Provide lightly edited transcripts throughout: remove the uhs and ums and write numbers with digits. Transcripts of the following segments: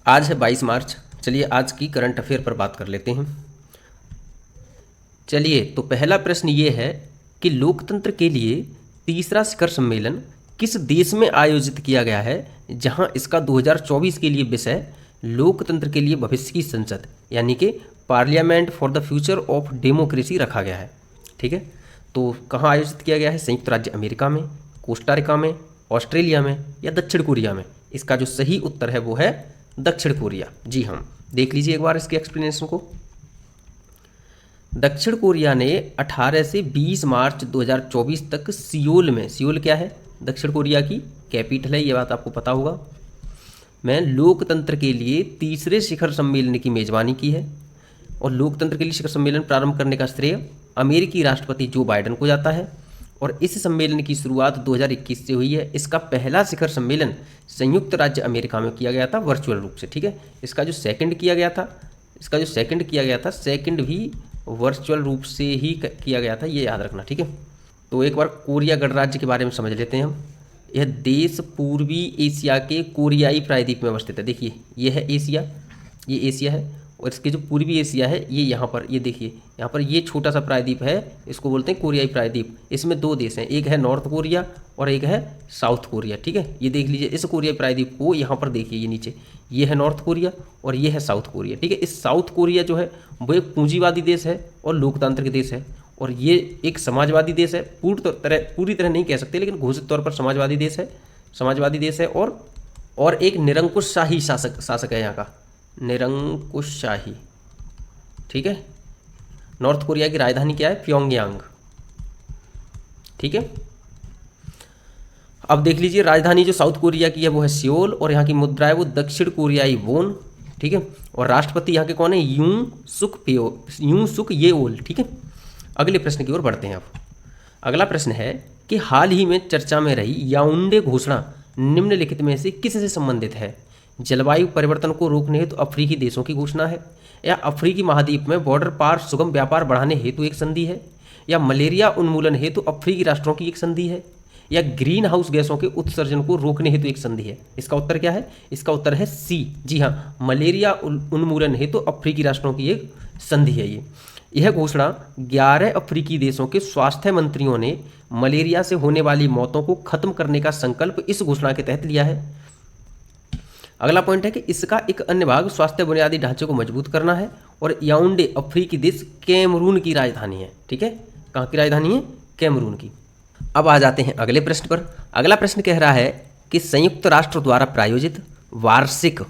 आज है 22 मार्च। चलिए आज की करंट अफेयर पर बात कर लेते हैं। चलिए तो पहला प्रश्न ये है कि लोकतंत्र के लिए तीसरा शिखर सम्मेलन किस देश में आयोजित किया गया है, जहां इसका 2024 के लिए विषय लोकतंत्र के लिए भविष्य की संसद यानी कि parliament for the future of democracy रखा गया है। ठीक है, तो कहाँ आयोजित किया गया है? संयुक्त राज्य अमेरिका में, कोस्टारिका में, ऑस्ट्रेलिया में या दक्षिण कोरिया में? इसका जो सही उत्तर है वो है दक्षिण कोरिया। जी हाँ, देख लीजिए एक बार इसके एक्सप्लेनेशन को। दक्षिण कोरिया ने 18 से 20 मार्च 2024 तक सियोल में, सियोल क्या है? दक्षिण कोरिया की कैपिटल है, ये बात आपको पता होगा, में लोकतंत्र के लिए तीसरे शिखर सम्मेलन की मेजबानी की है। और लोकतंत्र के लिए शिखर सम्मेलन प्रारंभ करने का श्रेय अमेरिकी राष्ट्रपति जो बाइडेन को जाता है। और इस सम्मेलन की शुरुआत 2021 से हुई है। इसका पहला शिखर सम्मेलन संयुक्त राज्य अमेरिका में किया गया था वर्चुअल रूप से। ठीक है, इसका जो सेकंड किया गया था, सेकंड भी वर्चुअल रूप से ही किया गया था, ये याद रखना। ठीक है, तो एक बार कोरिया गणराज्य के बारे में समझ लेते हैं हम। यह देश पूर्वी एशिया के कोरियाई प्रायद्वीप में अवस्थित है। देखिए ये है एशिया, ये एशिया है, और इसके जो पूर्वी एशिया है ये यहाँ पर, ये देखिए यहाँ पर ये छोटा सा प्रायद्वीप है, इसको बोलते हैं कोरियाई प्रायद्वीप। इसमें दो देश हैं, एक है नॉर्थ कोरिया और एक है साउथ कोरिया। ठीक है, ये देख लीजिए इस कोरियाई प्रायद्वीप को, यहाँ पर देखिए ये नीचे, ये है नॉर्थ कोरिया और ये है साउथ कोरिया। ठीक है, इस साउथ कोरिया जो है वो एक पूंजीवादी देश है और लोकतांत्रिक देश है, और ये एक समाजवादी देश है। पूरी तरह नहीं कह सकते, लेकिन घोषित तौर पर समाजवादी देश है और एक निरंकुशशाही शासक है यहाँ का, निरंकुशशाही। ठीक है, नॉर्थ कोरिया की राजधानी क्या है? प्योंगयांग। ठीक है, अब देख लीजिए राजधानी जो साउथ कोरिया की है वो है सियोल, और यहाँ की मुद्रा है वो दक्षिण कोरियाई वोन। ठीक है, और राष्ट्रपति यहाँ के कौन है? यूं सुक येओल। ठीक है, अगले प्रश्न की ओर बढ़ते हैं। अब अगला प्रश्न है कि हाल ही में चर्चा में रही याओंडे घोषणा निम्नलिखित में से किससे संबंधित है? जलवायु परिवर्तन को रोकने हेतु अफ्रीकी देशों की घोषणा है, या अफ्रीकी महाद्वीप में बॉर्डर पार सुगम व्यापार बढ़ाने हेतु एक संधि है, या मलेरिया उन्मूलन हेतु अफ्रीकी राष्ट्रों की एक संधि है, या ग्रीन हाउस गैसों के उत्सर्जन को रोकने हेतु एक संधि है? इसका उत्तर क्या है? इसका उत्तर है सी। जी हाँ, मलेरिया उन्मूलन हेतु अफ्रीकी राष्ट्रों की एक संधि है ये। यह घोषणा 11 अफ्रीकी देशों के स्वास्थ्य मंत्रियों ने मलेरिया से होने वाली मौतों को खत्म करने का संकल्प इस घोषणा के तहत लिया है। अगला पॉइंट है कि इसका एक अन्य भाग स्वास्थ्य बुनियादी ढांचे को मजबूत करना है, और याओंडे अफ्रीकी देश कैमरून की राजधानी है। ठीक है, कहाँ की राजधानी है? कैमरून की। अब आ जाते हैं अगले प्रश्न पर। अगला प्रश्न कह रहा है कि संयुक्त राष्ट्र द्वारा प्रायोजित वार्षिक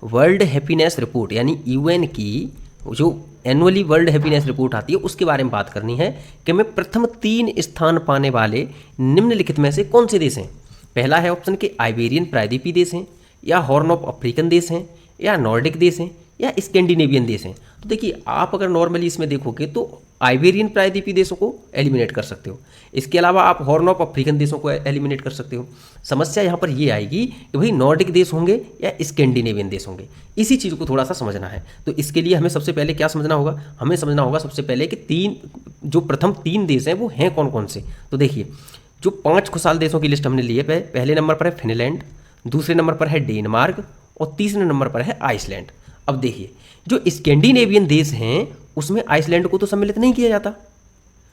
वर्ल्ड हैप्पीनेस रिपोर्ट यानी यूएन की जो एनुअली वर्ल्ड हैप्पीनेस रिपोर्ट आती है उसके बारे में बात करनी है कि में प्रथम 3 स्थान पाने वाले निम्नलिखित में से कौन से देश हैं? पहला है ऑप्शन के आइबेरियन प्रायद्वीपीय देश हैं, या हॉर्न ऑफ अफ्रीकन देश हैं, या नॉर्डिक देश हैं, या स्कैंडिनेवियन देश हैं। तो देखिए आप अगर नॉर्मली इसमें देखोगे तो आइबेरियन प्रायद्वीपीय देशों को एलिमिनेट कर सकते हो, इसके अलावा आप हॉर्न ऑफ अफ्रीकन देशों को एलिमिनेट कर सकते हो। समस्या यहाँ पर ये आएगी कि भाई नॉर्डिक देश होंगे या स्कैंडिनेवियन देश होंगे, इसी चीज़ को थोड़ा सा समझना है। तो इसके लिए हमें सबसे पहले क्या समझना होगा? हमें समझना होगा सबसे पहले कि जो प्रथम 3 देश हैं वो हैं कौन कौन से। तो देखिए जो 5 खुशहाल देशों की लिस्ट हमने ली है, पहले नंबर पर है फिनलैंड, दूसरे नंबर पर है डेनमार्क, और तीसरे नंबर पर है आइसलैंड। अब देखिए जो स्कैंडिनेवियन देश हैं उसमें आइसलैंड को तो सम्मिलित नहीं किया जाता।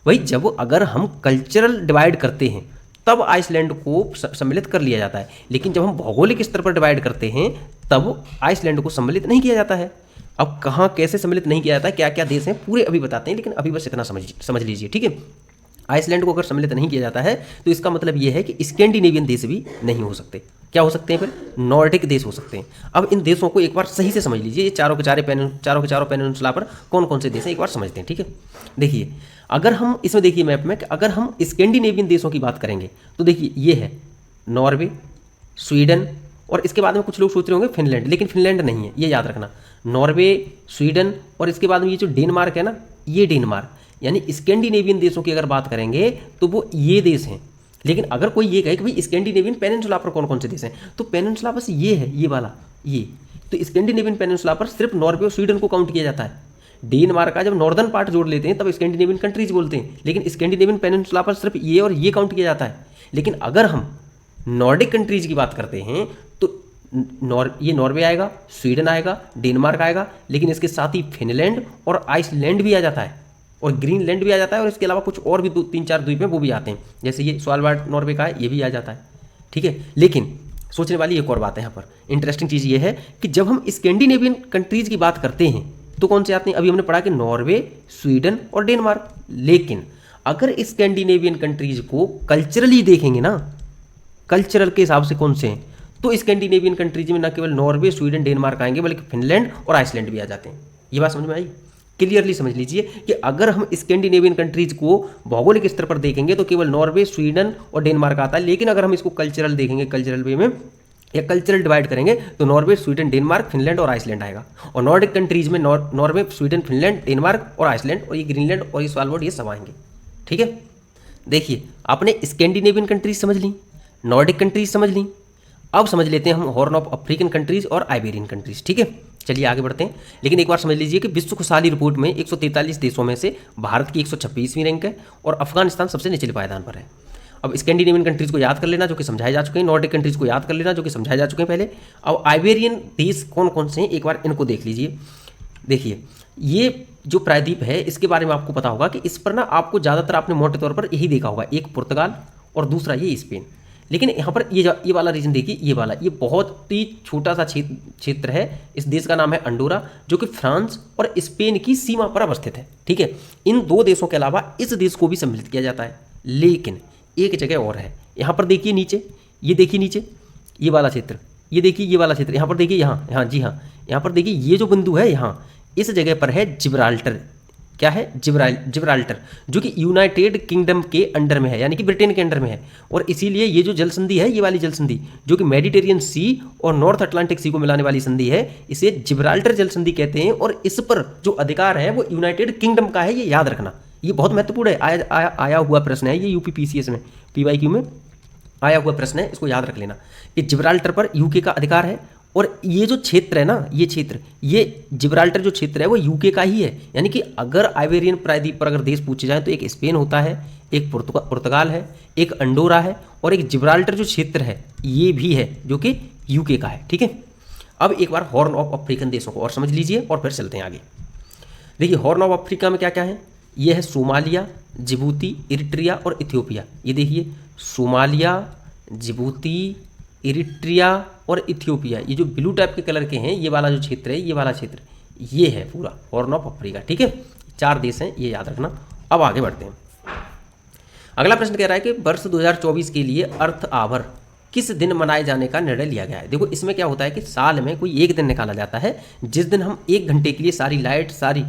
वही जब अगर हम कल्चरल डिवाइड करते हैं तब आइसलैंड को सम्मिलित कर लिया जाता है, लेकिन जब हम भौगोलिक स्तर पर डिवाइड करते हैं तब आइसलैंड को सम्मिलित नहीं किया जाता है। अब कहाँ कैसे सम्मिलित नहीं किया जाता है, क्या क्या देश हैं पूरे अभी बताते हैं, लेकिन अभी बस इतना समझ लीजिए। ठीक है, आइसलैंड को अगर सम्मिलित नहीं किया जाता है तो इसका मतलब ये है कि स्कैंडिनेवियन देश भी नहीं हो सकते। क्या हो सकते हैं फिर? नॉर्डिक देश हो सकते हैं। अब इन देशों को एक बार सही से समझ लीजिए, ये चारों के चारों पेनिनसुला पर कौन कौन से देश हैं एक बार समझते हैं। ठीक है, देखिए अगर हम इसमें देखिए मैप में अगर हम स्कैंडिनेवियन देशों की बात करेंगे तो देखिए ये है नॉर्वे, स्वीडन, और इसके बाद में कुछ लोग सोच रहे होंगे फिनलैंड, लेकिन फिनलैंड नहीं है, ये याद रखना। नॉर्वे, स्वीडन, और इसके बाद में ये जो डेनमार्क है ना, ये डेनमार्क, यानी स्कैंडिनेवियन देशों की अगर बात करेंगे तो वो ये देश हैं। लेकिन अगर कोई ये कहे कि भाई स्कैंडिनेवियन पेनिनसुला पर कौन कौन से देश हैं, तो पेनिनसुला बस ये है, ये वाला ये। तो स्कैंडिनेवियन पेनिनसुला पर सिर्फ नॉर्वे और स्वीडन को काउंट किया जाता है। डेनमार्क का जब नॉर्दर्न पार्ट जोड़ लेते हैं तब स्कैंडिनेवियन कंट्रीज बोलते हैं, लेकिन स्कैंडिनेवियन पेनिनसुला पर सिर्फ ये और ये काउंट किया जाता है। लेकिन अगर हम नॉर्डिक कंट्रीज की बात करते हैं तो ये नॉर्वे आएगा, स्वीडन आएगा, डेनमार्क आएगा, लेकिन इसके साथ ही फिनलैंड और आइसलैंड भी आ जाता है और ग्रीनलैंड भी आ जाता है, और इसके अलावा कुछ और भी 2-3-4 द्वीप हैं वो भी आते हैं, जैसे ये स्वालबार्ड नॉर्वे का है, ये भी आ जाता है। ठीक है, लेकिन सोचने वाली एक और बात है यहाँ पर, इंटरेस्टिंग चीज़ ये है कि जब हम स्कैंडिनेवियन कंट्रीज़ की बात करते हैं तो कौन से आते हैं? अभी हमने पढ़ा कि नॉर्वे, स्वीडन और डेनमार्क। लेकिन अगर स्कैंडिनेवियन कंट्रीज को कल्चरली देखेंगे ना, कल्चरल के हिसाब से कौन से हैं, तो स्कैंडिनेवियन कंट्रीज में न केवल नॉर्वे, स्वीडन, डेनमार्क आएंगे, बल्कि फिनलैंड और आइसलैंड भी आ जाते हैं। ये बात समझ में आई? क्लियरली समझ लीजिए कि अगर हम स्कैंडिनेवियन कंट्रीज को भौगोलिक स्तर पर देखेंगे तो केवल नॉर्वे, स्वीडन और डेनमार्क आता है, लेकिन अगर हम इसको कल्चरल देखेंगे, कल्चरल वे में या कल्चरल डिवाइड करेंगे तो नॉर्वे, स्वीडन, डेनमार्क, फिनलैंड और आइसलैंड आएगा। और नॉर्डिक कंट्रीज में नॉर्वे, स्वीडन, फिनलैंड, डेनमार्क और आइसलैंड, और ये ग्रीनलैंड और ये स्वालबार्ड, ये सब आएंगे। ठीक है, देखिए आपने स्कैंडिनेवियन कंट्रीज समझ ली, नॉर्डिक कंट्रीज समझ ली, अब समझ लेते हैं हम हॉर्न ऑफ अफ्रीकन कंट्रीज और आइबेरियन कंट्रीज। ठीक है, चलिए आगे बढ़ते हैं। लेकिन एक बार समझ लीजिए कि विश्व खुशहाली रिपोर्ट में 143 देशों में से भारत की 126वीं रैंक है और अफगानिस्तान सबसे निचले पायदान पर है। अब स्कैंडिनेवियन कंट्रीज को याद कर लेना जो कि समझाए जा चुके हैं, नॉर्डिक कंट्रीज को याद कर लेना जो कि समझाए जा चुके हैं पहले। अब आइबेरियन देश कौन कौन से हैं एक बार इनको देख लीजिए। देखिए ये जो प्रायद्वीप है इसके बारे में आपको पता होगा कि इस पर ना आपको ज़्यादातर आपने मोटे तौर पर यही देखा होगा, एक पुर्तगाल और दूसरा ये स्पेन। लेकिन यहाँ पर ये वाला रीजन देखिए, ये बहुत ही छोटा सा क्षेत्र है। इस देश का नाम है अंडोरा, जो कि फ्रांस और स्पेन की सीमा पर अवस्थित है। ठीक है, इन दो देशों के अलावा इस देश को भी सम्मिलित किया जाता है। लेकिन एक जगह और है, यहाँ पर देखिए नीचे, ये देखिए नीचे ये वाला क्षेत्र, ये देखिए ये वाला क्षेत्र, यहाँ पर देखिए, यहाँ जी हाँ, यहाँ पर देखिए ये जो बिंदु है, यहाँ इस जगह पर है जिब्राल्टर। क्या है? जिब्राल्टर, जो कि यूनाइटेड किंगडम के अंडर में है, यानी कि ब्रिटेन के अंडर में है। और इसीलिए ये जो जल संधि है, ये वाली जल संधि जो कि मेडिटेरियन सी और नॉर्थ अटलांटिक सी को मिलाने वाली संधि है, इसे जिब्राल्टर जल संधि कहते हैं। और इस पर जो अधिकार है वो यूनाइटेड किंगडम का है, ये याद रखना, ये बहुत महत्वपूर्ण है। आया हुआ प्रश्न है ये UPPCS में, PYQ में आया हुआ प्रश्न है, इसको याद रख लेना कि जिब्राल्टर पर यूके का अधिकार है। और ये जो क्षेत्र है ना, ये क्षेत्र, ये जिब्राल्टर जो क्षेत्र है वो यूके का ही है। यानी कि अगर आइबेरियन प्रायद्वीप पर अगर देश पूछे जाएं तो एक स्पेन होता है, एक पुर्तगाल है, एक अंडोरा है, और एक जिब्राल्टर जो क्षेत्र है ये भी है जो कि यूके का है। ठीक है, अब एक बार हॉर्न ऑफ अफ्रीकन देशों को और समझ लीजिए और फिर चलते हैं आगे। देखिए हॉर्न ऑफ अफ्रीका में क्या क्या है, ये है सोमालिया, जिबूती, इरिट्रिया और इथियोपिया। ये देखिए सोमालिया, जिबूती, इरिट्रिया और इथियोपिया, ये जो ब्लू टाइप के कलर के हैं, ये वाला जो क्षेत्र है, ये वाला क्षेत्र, ये है पूरा हॉर्न ऑफ अफ्रीका। ठीक है, 4 देश हैं, ये याद रखना। अब आगे बढ़ते हैं। अगला प्रश्न कह रहा है कि वर्ष 2024 के लिए अर्थ आवर किस दिन मनाए जाने का निर्णय लिया गया है। देखो इसमें क्या होता है कि साल में कोई एक दिन निकाला जाता है जिस दिन हम 1 घंटे के लिए सारी लाइट, सारी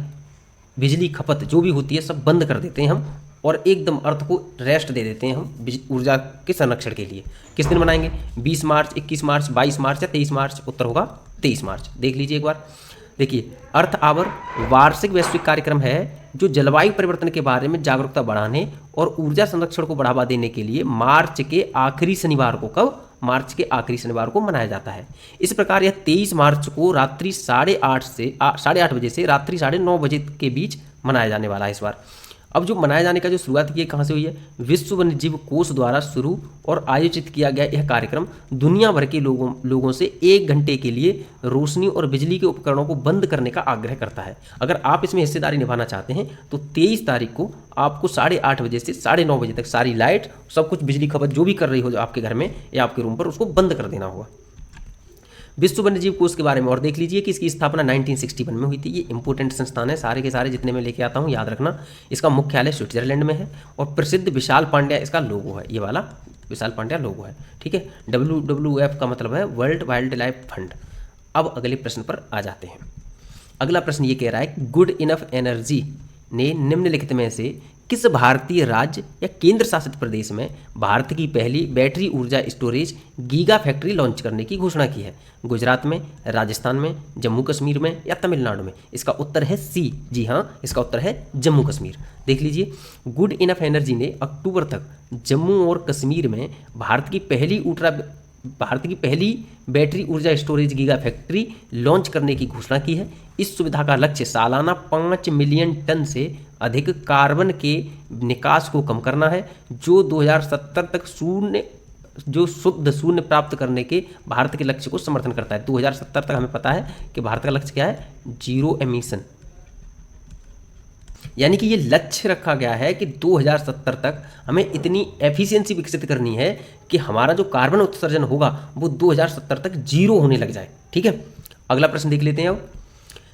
बिजली खपत जो भी होती है सब बंद कर देते हैं हम, और एकदम अर्थ को रेस्ट दे देते हैं हम ऊर्जा के संरक्षण के लिए। किस दिन मनाएंगे? 20 मार्च, 21 मार्च, 22 मार्च या 23 मार्च? उत्तर होगा 23 मार्च। देख लीजिए एक बार। देखिए अर्थ आवर वार्षिक वैश्विक कार्यक्रम है जो जलवायु परिवर्तन के बारे में जागरूकता बढ़ाने और ऊर्जा संरक्षण को बढ़ावा देने के लिए मार्च के आखिरी शनिवार को, कब? मार्च के आखिरी शनिवार को मनाया जाता है। इस प्रकार यह 23 मार्च को रात्रि 8:30 बजे से रात्रि 9:30 बजे के बीच मनाया जाने वाला है इस बार। अब जो मनाए जाने का जो शुरुआत की है कहाँ से हुई है? विश्व वन्यजीव कोष द्वारा शुरू और आयोजित किया गया यह कार्यक्रम दुनिया भर के लोगों से 1 घंटे के लिए रोशनी और बिजली के उपकरणों को बंद करने का आग्रह करता है। अगर आप इसमें हिस्सेदारी निभाना चाहते हैं तो 23 तारीख को आपको 8:30 बजे से 9:30 बजे तक सारी लाइट, सब कुछ, बिजली खपत जो भी कर रही हो आपके घर में या आपके रूम पर, उसको बंद कर देना होगा। विश्व वन्यजीव कोष के बारे में और देख लीजिए कि इसकी स्थापना 1961 में हुई थी। ये इंपोर्टेंट संस्थान है, सारे के सारे जितने मैं लेके आता हूँ याद रखना। इसका मुख्यालय स्विट्जरलैंड में है और प्रसिद्ध विशाल पांड्या इसका लोगो है, ये वाला विशाल पांड्या लोगो है। ठीक है, WWF का मतलब है वर्ल्ड वाइल्ड लाइफ फंड। अब अगले प्रश्न पर आ जाते हैं। अगला प्रश्न ये कह रहा है गुड इनफ एनर्जी ने निम्नलिखित में से किस भारतीय राज्य या केंद्र शासित प्रदेश में भारत की पहली बैटरी ऊर्जा स्टोरेज गीगा फैक्ट्री लॉन्च करने की घोषणा की है? गुजरात में, राजस्थान में, जम्मू कश्मीर में या तमिलनाडु में? इसका उत्तर है C। जी हाँ, इसका उत्तर है जम्मू कश्मीर। देख लीजिए गुड इनफ एनर्जी ने अक्टूबर तक जम्मू और कश्मीर में भारत की पहली बैटरी ऊर्जा स्टोरेज गीगा फैक्ट्री लॉन्च करने की घोषणा की है। इस सुविधा का लक्ष्य सालाना 5 मिलियन टन से अधिक कार्बन के निकास को कम करना है, जो 2070 तक जो शुद्ध शून्य प्राप्त करने के भारत के लक्ष्य को समर्थन करता है। 2070 तक हमें पता है कि भारत का लक्ष्य क्या है, जीरो एमिशन, यानी कि ये लक्ष्य रखा गया है कि 2070 तक हमें इतनी एफिशिएंसी विकसित करनी है कि हमारा जो कार्बन उत्सर्जन होगा वो 2070 तक जीरो होने लग जाए। ठीक है, अगला प्रश्न देख लेते हैं अब।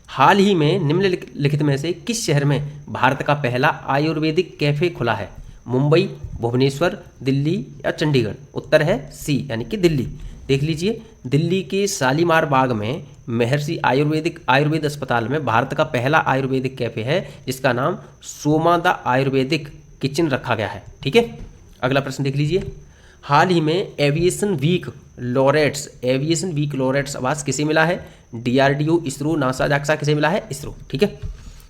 हाल ही में निम्नलिखित में से किस शहर में भारत का पहला आयुर्वेदिक कैफे खुला है? मुंबई, भुवनेश्वर, दिल्ली या चंडीगढ़? उत्तर है सी, यानी कि दिल्ली। देख लीजिए, दिल्ली के शालीमार बाग में महर्षि आयुर्वेद अस्पताल में भारत का पहला आयुर्वेदिक कैफे है, जिसका नाम सोमादा आयुर्वेदिक किचन रखा गया है। ठीक है, अगला प्रश्न देख लीजिए। हाल ही में एविएशन वीक लॉरेट्स अवार्ड किसे मिला है? डीआरडीओ, इसरो, नासा, जाक्सा, किसे मिला है? इसरो। ठीक है,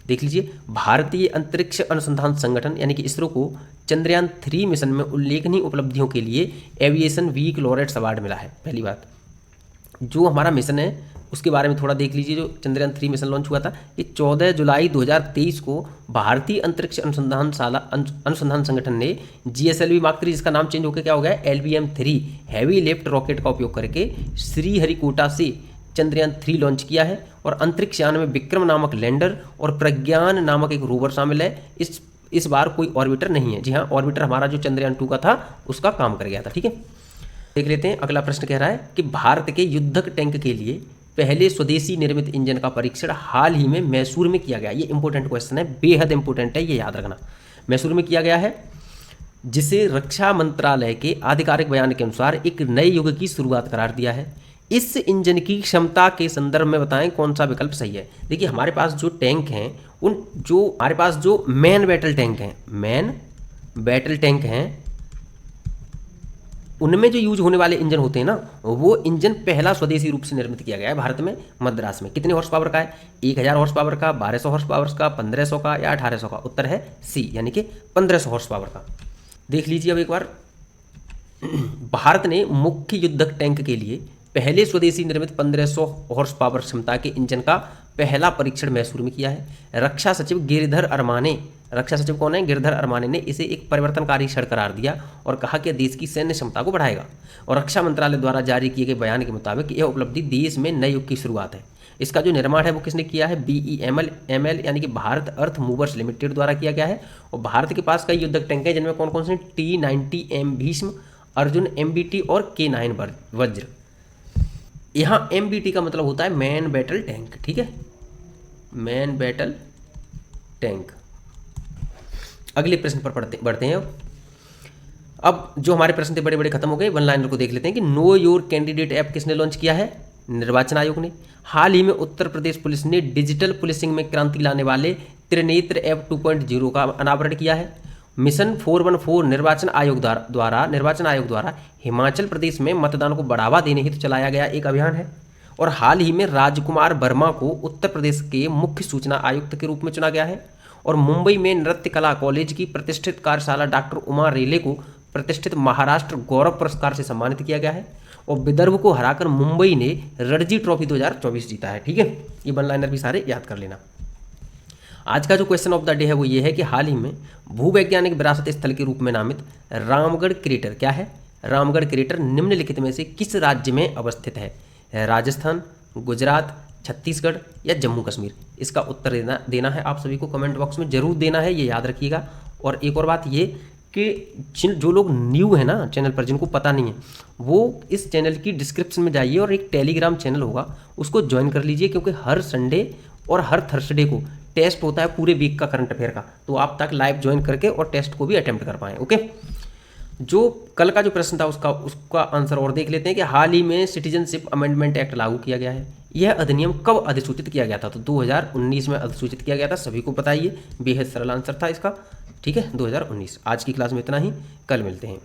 देख लीजिए, भारतीय अंतरिक्ष अनुसंधान संगठन यानी कि इसरो को चंद्रयान 3 मिशन में उल्लेखनीय उपलब्धियों के लिए एविएशन वीक लॉरेट्स अवार्ड मिला है। पहली बात, जो हमारा मिशन है उसके बारे में थोड़ा देख लीजिए। जो चंद्रयान 3 मिशन लॉन्च हुआ था, ये 14 जुलाई 2023 को भारतीय अंतरिक्ष अनुसंधान संगठन ने GSLV Mark 3, जिसका नाम चेंज होकर क्या हो गया, LVM-3 हैवी लिफ्ट रॉकेट का उपयोग करके श्रीहरिकोटा से चंद्रयान 3 लॉन्च किया है। और अंतरिक्ष यान में विक्रम नामक लैंडर और प्रज्ञान नामक एक रोवर शामिल है। इस बार कोई ऑर्बिटर नहीं है। जी हाँ, ऑर्बिटर हमारा जो चंद्रयान 2 का था उसका काम कर गया था। ठीक है, देख लेते हैं अगला प्रश्न कह रहा है कि भारत के युद्धक टैंक के लिए पहले स्वदेशी निर्मित इंजन का परीक्षण हाल ही में मैसूर में किया गया। ये इंपॉर्टेंट क्वेश्चन है, बेहद इंपॉर्टेंट है, ये याद रखना। मैसूर में किया गया है, जिसे रक्षा मंत्रालय के आधिकारिक बयान के अनुसार एक नए युग की शुरुआत करार दिया है। इस इंजन की क्षमता के संदर्भ में बताएं कौन सा विकल्प सही है। देखिए, हमारे पास जो टैंक हैं हमारे पास जो मैन बैटल टैंक हैं उनमें जो यूज होने वाले इंजन होते हैं ना, वो इंजन पहला स्वदेशी रूप से निर्मित किया गया है भारत में, मद्रास में। कितने हॉर्स पावर का है? 1000 हॉर्स पावर का, 1200 हॉर्स पावर का, 1500 का या 1800 का? उत्तर है सी, यानी कि 1500 हॉर्स पावर का। देख लीजिए अब एक बार, भारत ने मुख्य युद्धक टैंक के लिए पहले स्वदेशी निर्मित 1500 हॉर्स पावर क्षमता के इंजन का पहला परीक्षण मैसूर में किया है। रक्षा सचिव कौन है? गिरधर अरमाने ने इसे एक परिवर्तनकारी क्षण करार दिया और कहा कि देश की सैन्य क्षमता को बढ़ाएगा। और रक्षा मंत्रालय द्वारा जारी किए गए बयान के मुताबिक यह उपलब्धि देश में नए युग की शुरुआत है। इसका जो निर्माण है वो किसने किया है? BEML यानी कि भारत अर्थ मूवर्स लिमिटेड द्वारा किया गया है। और भारत के पास कई युद्धक टैंक हैं, जिनमें कौन कौन से? T-90M भीष्म, अर्जुन MBT और K9 वज्र। यहाँ MBT का मतलब होता है मैन बैटल टैंक। ठीक है, मैन बैटल टैंक। अगले प्रश्न पर बढ़ते हैं। अब जो हमारे प्रश्न थे बड़े बड़े खत्म हो गए, वन लाइनर को देख लेते हैं कि नो योर कैंडिडेट ऐप किसने लॉन्च किया है? निर्वाचन आयोग ने। हाल ही में उत्तर प्रदेश पुलिस ने डिजिटल पुलिसिंग में क्रांति लाने वाले त्रिनेत्र ऐप 2.0 का अनावरण किया है। मिशन 414 निर्वाचन आयोग द्वारा हिमाचल प्रदेश में मतदान को बढ़ावा देने हेतु चलाया गया एक अभियान है। और हाल ही में राजकुमार वर्मा को उत्तर प्रदेश के मुख्य सूचना आयुक्त के रूप में चुना गया है। और मुंबई में नृत्य कला कॉलेज की प्रतिष्ठित कार्यशाला डॉक्टर उमा रेले को प्रतिष्ठित महाराष्ट्र गौरव पुरस्कार से सम्मानित किया गया है। और विदर्भ को हराकर मुंबई ने रणजी ट्रॉफी 2024 जीता है। ठीक है, ये वन लाइनर भी सारे याद कर लेना। आज का जो क्वेश्चन ऑफ द डे है वो ये है कि हाल ही में भूवैज्ञानिक विरासत स्थल के रूप में नामित रामगढ़ क्रेटर क्या है? रामगढ़ क्रेटर निम्नलिखित में से किस राज्य में अवस्थित है? राजस्थान, गुजरात, छत्तीसगढ़ या जम्मू कश्मीर? इसका उत्तर देना है आप सभी को कमेंट बॉक्स में जरूर देना है, ये याद रखिएगा। और एक और बात ये कि जो लोग न्यू है ना चैनल पर, जिनको पता नहीं है, वो इस चैनल की डिस्क्रिप्शन में जाइए और एक टेलीग्राम चैनल होगा उसको ज्वाइन कर लीजिए, क्योंकि हर संडे और हर थर्सडे को टेस्ट होता है पूरे वीक का करंट अफेयर का, तो आप तक लाइव ज्वाइन करके और टेस्ट को भी अटेम्प्ट कर पाएँ। ओके, जो कल का जो प्रश्न था उसका आंसर और देख लेते हैं कि हाल ही में सिटीजनशिप अमेंडमेंट एक्ट लागू किया गया है। यह अधिनियम कब अधिसूचित किया गया था? तो 2019 में अधिसूचित किया गया था, सभी को पता ही है, बेहद सरल आंसर था इसका। ठीक है, 2019। आज की क्लास में इतना ही, कल मिलते हैं।